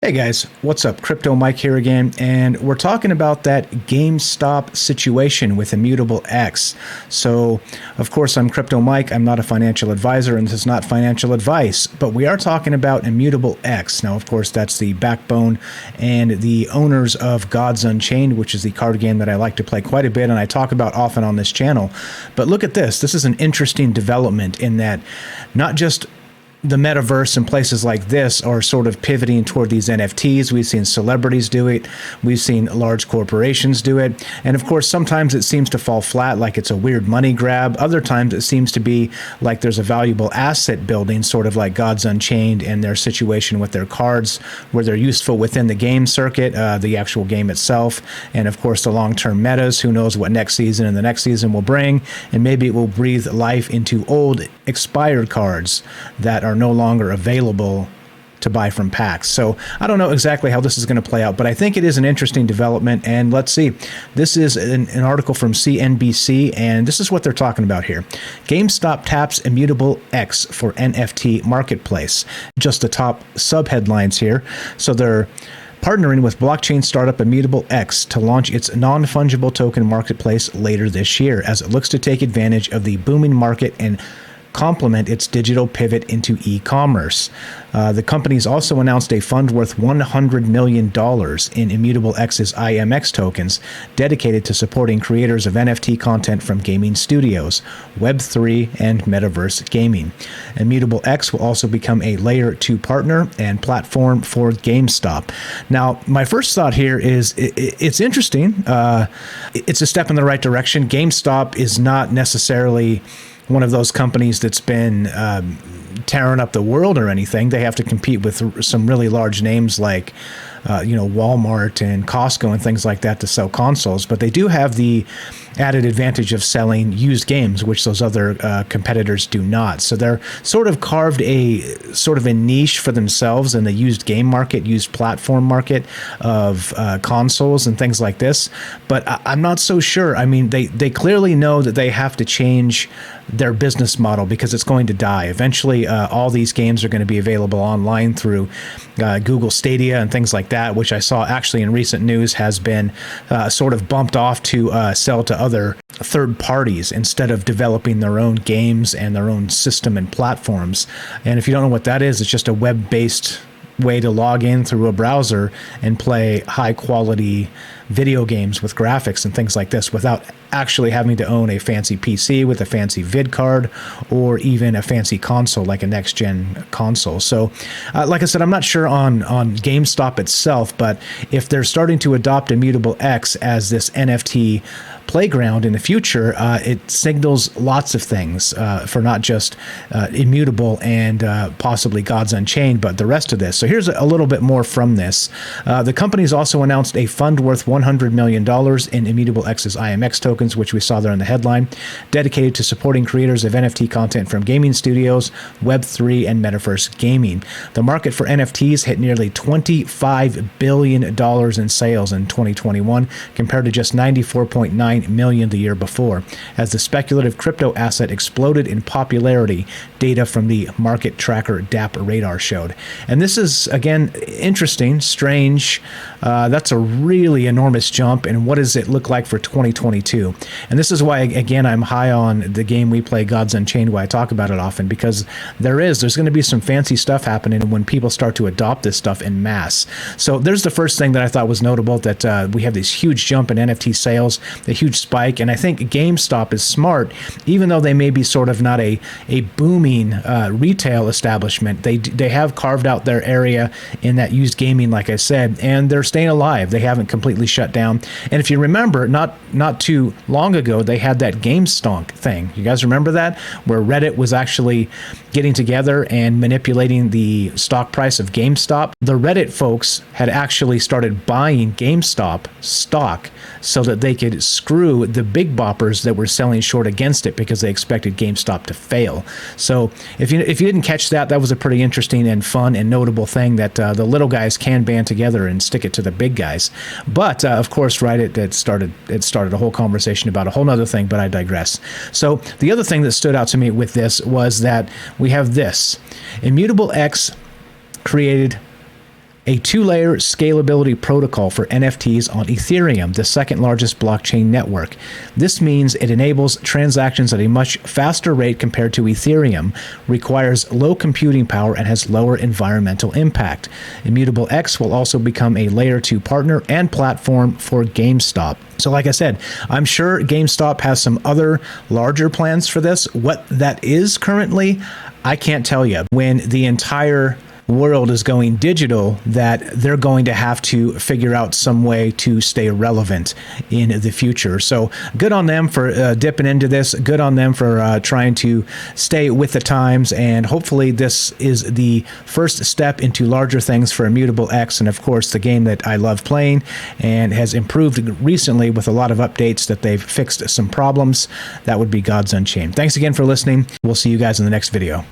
Hey guys, what's up? Crypto Mike here again, and we're talking about that GameStop situation with Immutable X. So, of course, I'm Crypto Mike. I'm not a financial advisor, and this is not financial advice, but we are talking about Immutable X. Now, of course, that's the backbone and the owners of Gods Unchained, which is the card game that I like to play quite a bit, and I talk about often on this channel. But look at this. This is an interesting development in that not just the metaverse and places like this are sort of pivoting toward these NFTs. We've seen celebrities do it. We've seen large corporations do it. And of course, sometimes it seems to fall flat, like it's a weird money grab. Other times it seems to be like there's a valuable asset building, sort of like Gods Unchained and their situation with their cards, where they're useful within the game circuit, the actual game itself. And of course, the long-term metas, who knows what next season and the next season will bring. And maybe it will breathe life into old expired cards that are no longer available to buy from packs. So I don't know exactly how this is going to play out, but I think it is an interesting development. And let's see. This is an article from CNBC, and this is what they're talking about here. GameStop taps Immutable X for NFT marketplace. Just the top subheadlines here. So they're partnering with blockchain startup Immutable X to launch its non-fungible token marketplace later this year, as it looks to take advantage of the booming market and complement its digital pivot into e-commerce. The company's also announced a fund worth $100 million in Immutable X's IMX tokens, dedicated to supporting creators of NFT content from gaming studios, Web3, and metaverse gaming. Immutable X will also become a Layer 2 partner and platform for GameStop. Now, my first thought here is it's interesting. It's a step in the right direction. GameStop is not necessarily one of those companies that's been tearing up the world or anything. They have to compete with some really large names like Walmart and Costco and things like that to sell consoles, but they do have the added advantage of selling used games, which those other competitors do not. So they're sort of carved a sort of a niche for themselves in the used game market, used platform market of consoles and things like this. But I'm not so sure. I mean, they clearly know that they have to change their business model because it's going to die. Eventually, all these games are going to be available online through Google Stadia and things like that, which I saw actually in recent news has been sort of bumped off to sell to other third parties instead of developing their own games and their own system and platforms. And if you don't know what that is, it's just a web-based way to log in through a browser and play high quality video games with graphics and things like this without actually having to own a fancy PC with a fancy vid card or even a fancy console like a next gen console. So like I said, I'm not sure on GameStop itself, but if they're starting to adopt Immutable X as this NFT playground in the future, it signals lots of things for not just Immutable and possibly Gods Unchained, but the rest of this. So here's a little bit more from this. The company's also announced a fund worth $100 million in Immutable X's IMX tokens, which we saw there in the headline, dedicated to supporting creators of NFT content from gaming studios, Web3, and metaverse gaming. The market for NFTs hit nearly $25 billion in sales in 2021, compared to just $94.9 million the year before, as the speculative crypto asset exploded in popularity, data from the market tracker DAP Radar showed. And this is, again, interesting, strange. That's a really enormous jump. And what does it look like for 2022? And this is why, again, I'm high on the game we play, Gods Unchained, why I talk about it often, because there's going to be some fancy stuff happening when people start to adopt this stuff in mass. So there's the first thing that I thought was notable, that we have this huge jump in NFT sales, a huge spike. And I think GameStop is smart, even though they may be sort of not a booming retail establishment. They have carved out their area in that used gaming, like I said, and they're staying alive. They haven't completely shut down. And if you remember, not too long ago, they had that GameStonk thing. You guys remember that? Where Reddit was actually getting together and manipulating the stock price of GameStop. The Reddit folks had actually started buying GameStop stock so that they could screw the big boppers that were selling short against it because they expected GameStop to fail. So if you didn't catch that, that was a pretty interesting and fun and notable thing, that the little guys can band together and stick it to the big guys. But of course, right, it started a whole conversation about a whole nother thing, but I digress. So the other thing that stood out to me with this was that we have this. Immutable X created a two-layer scalability protocol for NFTs on Ethereum, the second largest blockchain network. This means it enables transactions at a much faster rate compared to Ethereum, requires low computing power, and has lower environmental impact. Immutable X will also become a layer 2 partner and platform for GameStop. So like I said, I'm sure GameStop has some other larger plans for this. What that is currently, I can't tell you. When the entire world is going digital, that they're going to have to figure out some way to stay relevant in the future. So good on them for dipping into this. Good on them for trying to stay with the times. And hopefully this is the first step into larger things for Immutable X. And of course, the game that I love playing and has improved recently with a lot of updates that they've fixed some problems. That would be God's Unchained. Thanks again for listening. We'll see you guys in the next video.